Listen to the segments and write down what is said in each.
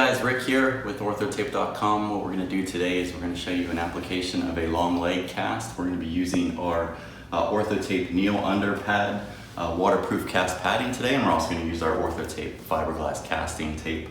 guys, Rick here with OrthoTape.com. What we're going to do today is we're going to show you an application of a long leg cast. We're going to be using our OrthoTape Neal Underpad Waterproof Cast padding today, and we're also going to use our OrthoTape fiberglass casting tape.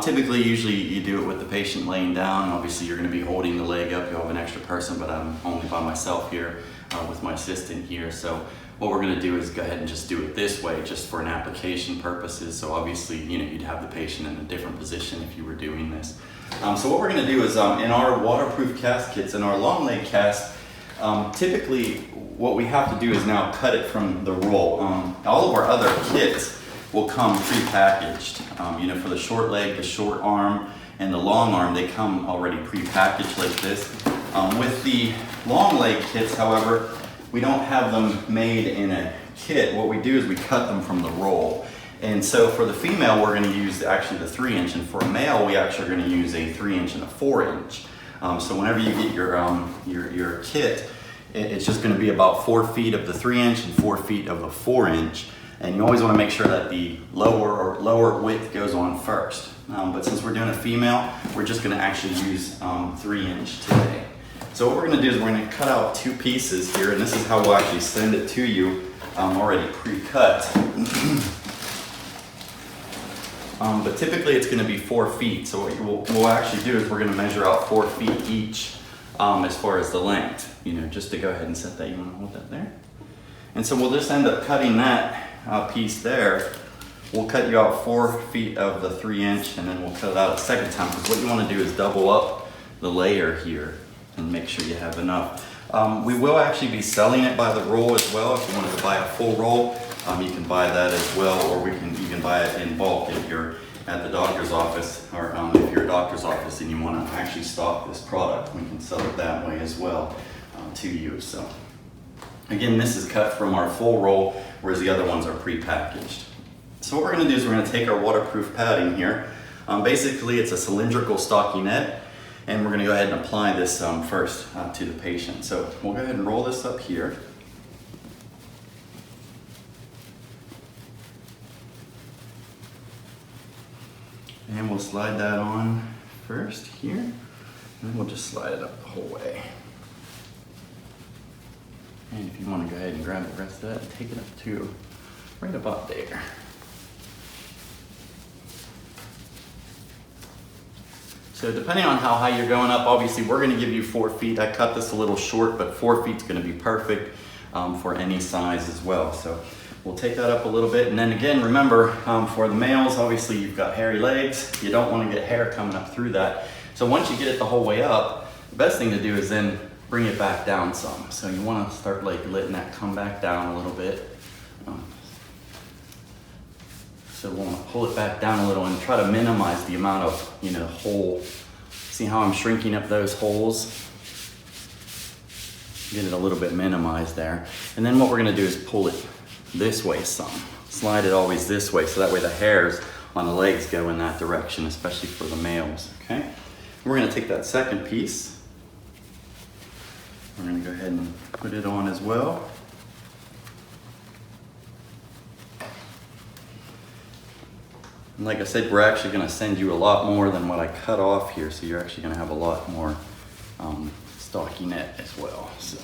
Typically, usually you do it with the patient laying down. Obviously, you're going to be holding the leg up. You'll have an extra person, but I'm only by myself here with my assistant here. So what we're going to do is go ahead and just do it this way, just for an application purposes. So obviously, you'd have the patient in a different position if you were doing this. So what we're going to do is in our waterproof cast kits, in our long leg cast, typically what we have to do is now cut it from the roll. All of our other kits will come pre-packaged. For the short leg, the short arm, and the long arm, they come already pre-packaged like this. With the long leg kits, however, we don't have them made in a kit. What we do is we cut them from the roll. And so for the female, we're going to use actually the 3-inch, and for a male, we actually are going to use a 3-inch and a 4-inch. So whenever you get your kit, it's just going to be about 4 feet of the 3-inch and 4 feet of the 4-inch. And you always want to make sure that the lower width goes on first. But since we're doing a female, we're just going to actually use 3-inch today. So what we're going to do is we're going to cut out 2 pieces here, and this is how we'll actually send it to you already pre-cut. But typically it's going to be 4 feet. So what we'll actually do is we're going to measure out 4 feet each as far as the length. Just to go ahead and set that. You want to hold that there? And so we'll just end up cutting that piece there. We'll cut you out 4 feet of the 3-inch, and then we'll cut it out a second time, because what you want to do is double up the layer here and make sure you have enough. We will actually be selling it by the roll as well. If you wanted to buy a full roll, you can buy that as well, or you can buy it in bulk if you're at the doctor's office, or if you're a doctor's office and you want to actually stock this product, we can sell it that way as well to you. So again, this is cut from our full roll, whereas the other ones are pre-packaged. So what we're going to do is we're going to take our waterproof padding here. Basically, it's a cylindrical stockinette, and we're going to go ahead and apply this first to the patient. So we'll go ahead and roll this up here. And we'll slide that on first here, and we'll just slide it up the whole way. And if you want to go ahead and grab the rest of that and take it up to right about there. So depending on how high you're going up, obviously we're going to give you 4 feet. I cut this a little short, but 4 feet is going to be perfect for any size as well. So we'll take that up a little bit. And then again, remember, for the males, obviously you've got hairy legs. You don't want to get hair coming up through that. So once you get it the whole way up, the best thing to do is then bring it back down some. So you want to start letting that come back down a little bit. So we'll want to pull it back down a little and try to minimize the amount of, hole. See how I'm shrinking up those holes? Get it a little bit minimized there. And then what we're going to do is pull it this way some. Slide it always this way, so that way the hairs on the legs go in that direction, especially for the males, okay? We're going to take that second piece. We're going to go ahead and put it on as well. And like I said, we're actually going to send you a lot more than what I cut off here, so you're actually going to have a lot more stockinette as well. So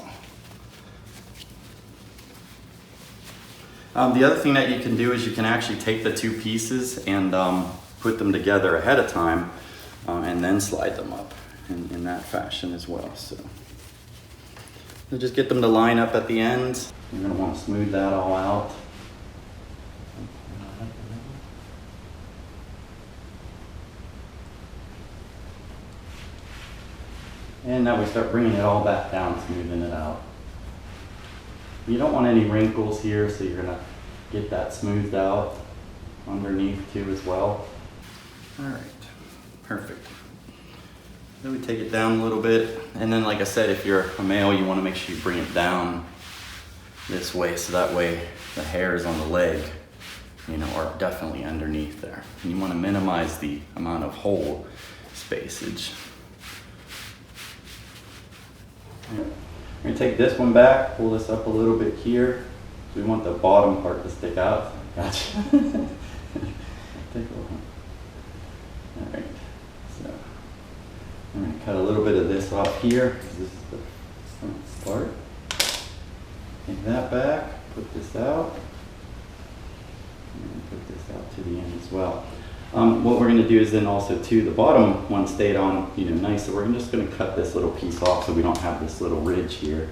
the other thing that you can do is you can actually take the 2 pieces and put them together ahead of time and then slide them up in that fashion as well. So just get them to line up at the ends. You're going to want to smooth that all out. And now we start bringing it all back down, smoothing it out. You don't want any wrinkles here, so you're gonna get that smoothed out underneath too as well. All right, perfect. Then we take it down a little bit, and then like I said, if you're a male, you want to make sure you bring it down this way, so that way the hairs on the leg, are definitely underneath there. And you want to minimize the amount of hole spacage. We're going to take this one back, pull this up a little bit here. We want the bottom part to stick out. Gotcha. Take a look. All right, so I'm going to cut a little bit of this off here because this is the front part. Take that back, put this out, and put this out to the end as well. What we're going to do is then also too, the bottom one stayed on, nice, so we're just going to cut this little piece off so we don't have this little ridge here.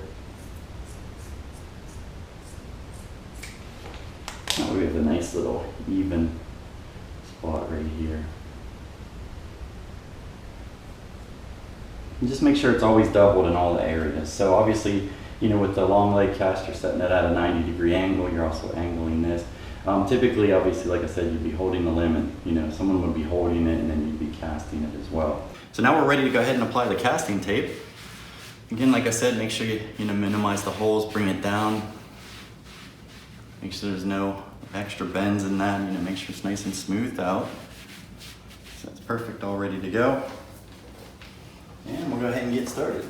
Now we have a nice little even spot right here. And just make sure it's always doubled in all the areas. So obviously, with the long leg cast, you're setting it at a 90-degree angle. You're also angling this. Typically, obviously, like I said, you'd be holding the limb, and someone would be holding it, and then you'd be casting it as well. So now we're ready to go ahead and apply the casting tape. Again, like I said, make sure you minimize the holes, bring it down. Make sure there's no extra bends in that. Make sure it's nice and smoothed out. So that's perfect, all ready to go. And we'll go ahead and get started.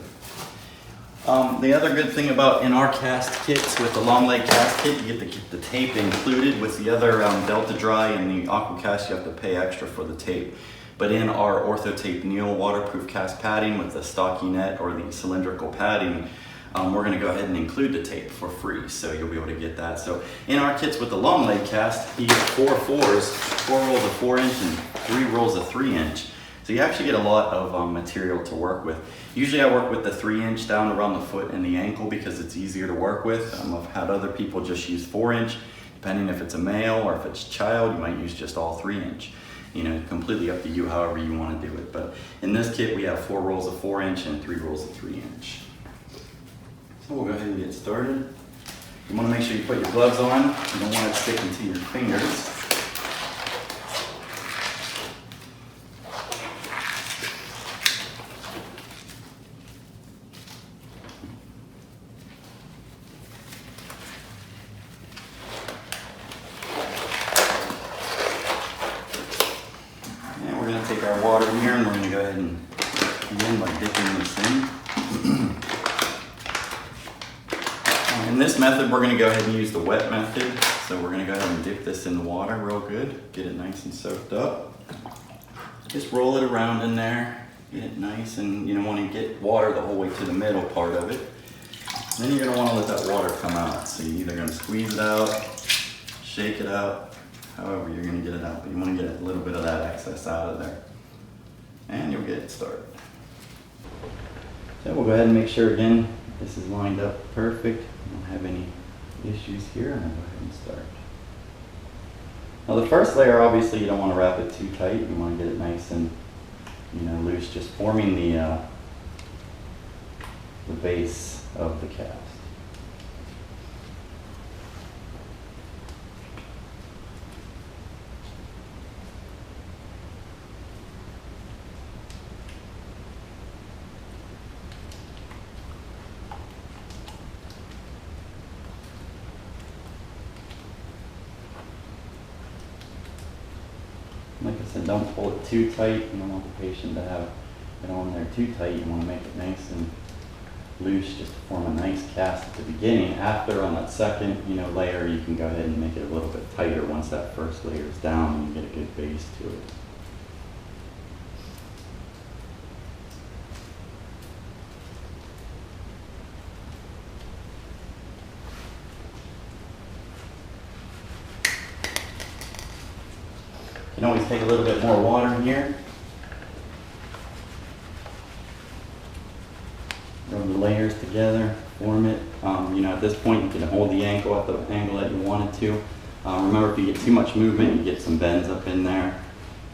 The other good thing about in our cast kits, with the long leg cast kit, you get the tape included. With the other Delta Dry and the Aqua Cast, you have to pay extra for the tape. But in our OrthoTape Neal Waterproof Cast padding with the stockinette or the cylindrical padding, we're going to go ahead and include the tape for free, so you'll be able to get that. So in our kits with the long leg cast, you get 4 rolls of 4-inch and 3 rolls of 3-inch. So you actually get a lot of material to work with. Usually I work with the 3-inch down around the foot and the ankle because it's easier to work with. I've had other people just use 4-inch. Depending if it's a male or if it's a child, you might use just all 3-inch. Completely up to you, however you want to do it. But in this kit, we have 4 rolls of 4-inch and 3 rolls of 3-inch. So we'll go ahead and get started. You want to make sure you put your gloves on. You don't want it sticking to your fingers. Take our water here and we're going to go ahead and begin by dipping this in. In this method, we're going to go ahead and use the wet method. So we're going to go ahead and dip this in the water real good, get it nice and soaked up. Just roll it around in there, get it nice, and you don't want to get water the whole way to the middle part of it. And then you're going to want to let that water come out. So you're either going to squeeze it out, shake it out, however you're going to get it out, but you want to get a little bit of that excess out of there. And you'll get it started. So we'll go ahead and make sure again this is lined up perfect. I don't have any issues here, and I'll go ahead and start. Now the first layer, obviously you don't want to wrap it too tight. You want to get it nice and loose, just forming the base of the cast. Like I said, don't pull it too tight. You don't want the patient to have it on there too tight. You want to make it nice and loose, just to form a nice cast at the beginning. After, on that second layer, you can go ahead and make it a little bit tighter once that first layer is down and you get a good base to it. You can always take a little bit more water in here. Rub the layers together, form it. At this point you can hold the ankle at the angle that you want it to. Remember, if you get too much movement, you get some bends up in there.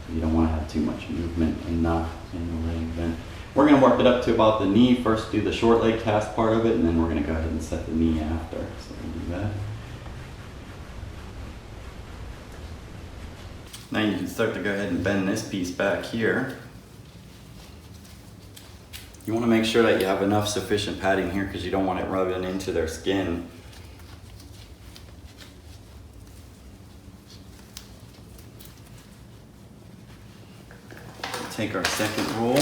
So you don't want to have too much movement in the leg bend. We're going to work it up to about the knee. First do the short leg cast part of it, and then we're going to go ahead and set the knee after. So we'll do that. Now you can start to go ahead and bend this piece back here. You want to make sure that you have enough sufficient padding here because you don't want it rubbing into their skin. Take our second roll.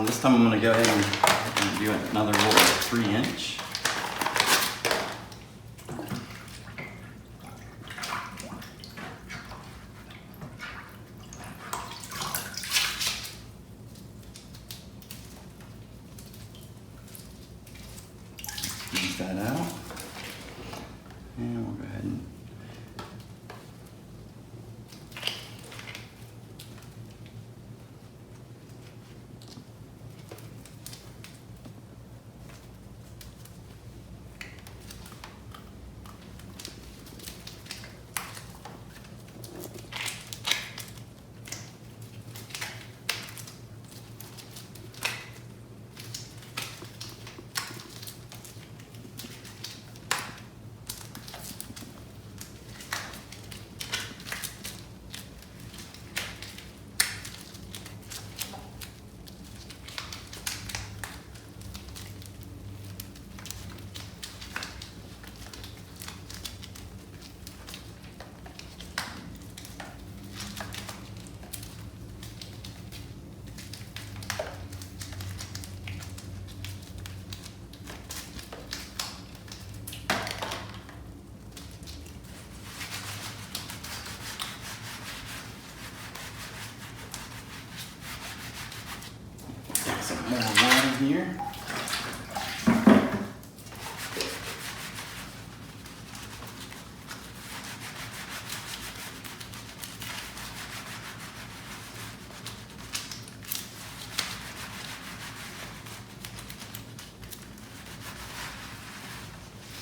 This time I'm going to go ahead and do another roll of 3-inch. take that out. And we'll go ahead and some more water here.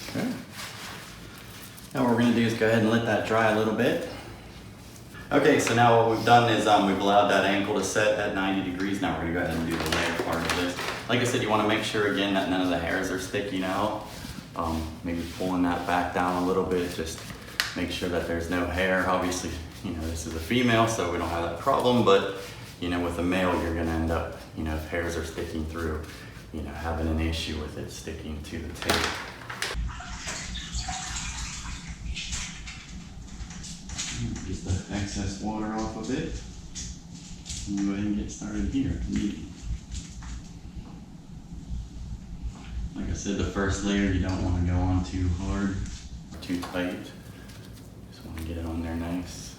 Okay. Now what we're going to do is go ahead and let that dry a little bit. Okay, so now what we've done is we've allowed that ankle to set at 90 degrees. Now we're going to go ahead and do the layer part of this. Like I said, you want to make sure again that none of the hairs are sticking out. Maybe pulling that back down a little bit, just make sure that there's no hair. Obviously, you know, this is a female, so we don't have that problem, but you know, with a male, you're going to end up, you know, if hairs are sticking through, you know, having an issue with it sticking to the tape. Get the excess water off of it. And go ahead and get started here. Like I said, the first layer you don't want to go on too hard or too tight. Just want to get it on there nice.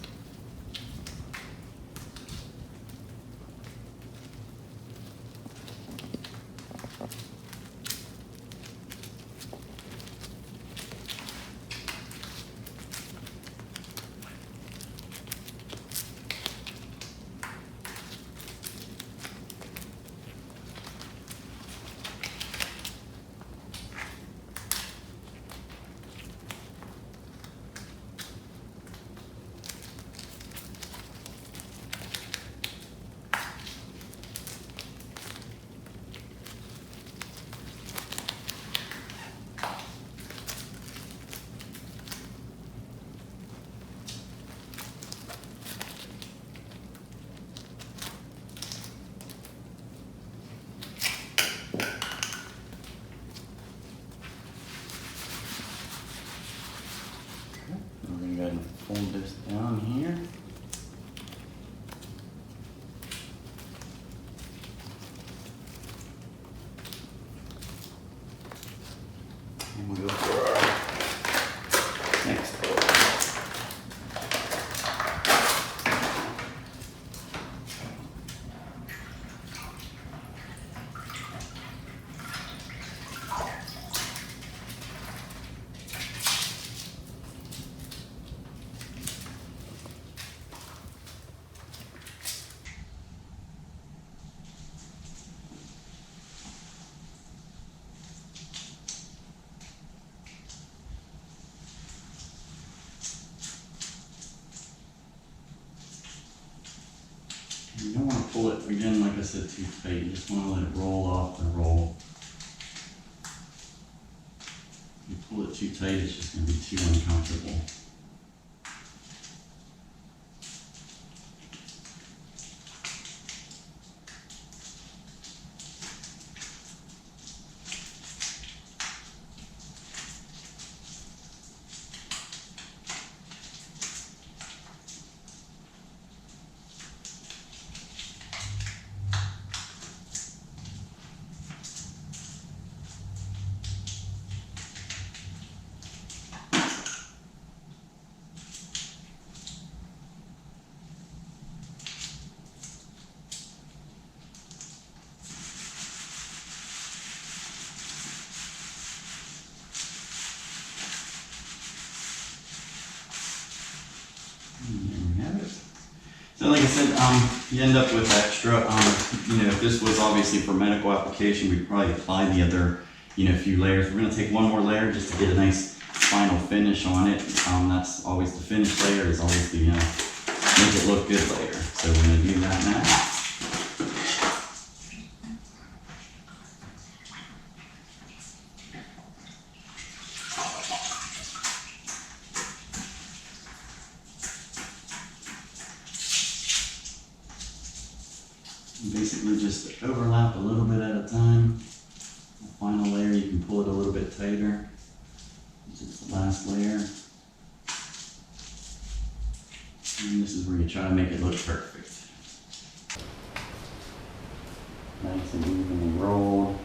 Go ahead and fold this down here. And we'll go for our next fold. You don't want to pull it, again, like I said, too tight. You just want to let it roll off the roll. If you pull it too tight, it's just going to be too uncomfortable. you end up with extra. You know, if this was obviously for medical application, we'd probably apply the other, you know, few layers. We're gonna take one more layer just to get a nice final finish on it. That's always the finish layer, is always the make it look good layer. So we're gonna do that now. Basically just overlap a little bit at a time. The final layer, you can pull it a little bit tighter. This is the last layer. And this is where you try to make it look perfect. Nice and evenly rolled.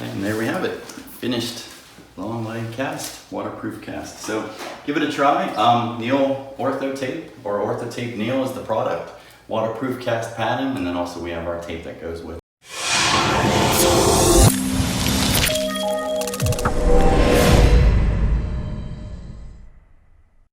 And there we have it, finished long leg cast, waterproof cast. So give it a try. Neal OrthoTape, or OrthoTape Neal is the product. Waterproof cast padding, and then also we have our tape that goes with it.